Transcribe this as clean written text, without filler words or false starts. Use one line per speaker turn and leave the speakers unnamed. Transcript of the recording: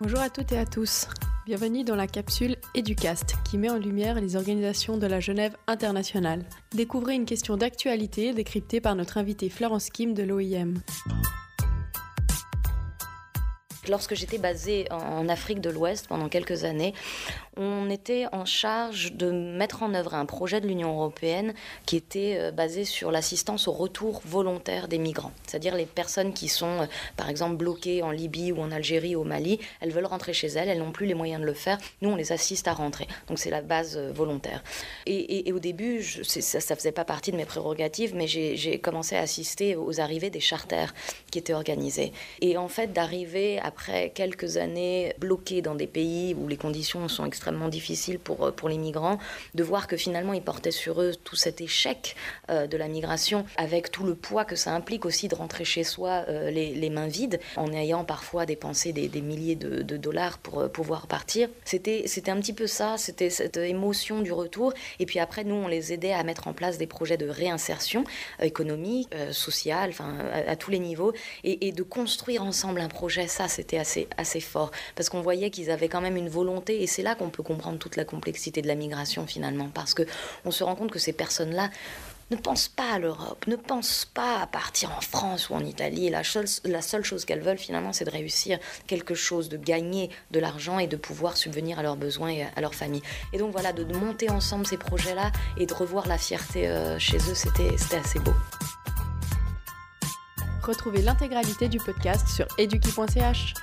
Bonjour à toutes et à tous. Bienvenue dans la capsule Educast qui met en lumière les organisations de la Genève internationale. Découvrez une question d'actualité décryptée par notre invitée Florence Kim de l'OIM.
Lorsque j'étais basée en Afrique de l'Ouest pendant quelques années, on était en charge de mettre en œuvre un projet de l'Union européenne qui était basé sur l'assistance au retour volontaire des migrants. C'est-à-dire les personnes qui sont, par exemple, bloquées en Libye ou en Algérie ou au Mali, elles veulent rentrer chez elles n'ont plus les moyens de le faire. Nous, on les assiste à rentrer. Donc c'est la base volontaire. Et au début, ça faisait pas partie de mes prérogatives, mais j'ai commencé à assister aux arrivées des charters qui étaient organisés. Et en fait, d'arriver après quelques années bloqués dans des pays où les conditions sont extrêmement difficiles pour les migrants, de voir que finalement ils portaient sur eux tout cet échec de la migration, avec tout le poids que ça implique aussi de rentrer chez soi les mains vides, en ayant parfois dépensé des milliers de dollars pour pouvoir partir. C'était un petit peu ça, c'était cette émotion du retour. Et puis après, nous, on les aidait à mettre en place des projets de réinsertion économique, sociale, enfin à tous les niveaux, et de construire ensemble un projet. Ça, c'était assez fort, parce qu'on voyait qu'ils avaient quand même une volonté, et c'est là qu'on peut comprendre toute la complexité de la migration finalement, parce qu'on se rend compte que ces personnes-là ne pensent pas à l'Europe, ne pensent pas à partir en France ou en Italie. La seule chose qu'elles veulent finalement, c'est de réussir quelque chose, de gagner de l'argent et de pouvoir subvenir à leurs besoins et à leur famille. Et donc voilà, de monter ensemble ces projets-là et de revoir la fierté chez eux, c'était assez beau.
Retrouvez l'intégralité du podcast sur eduki.ch.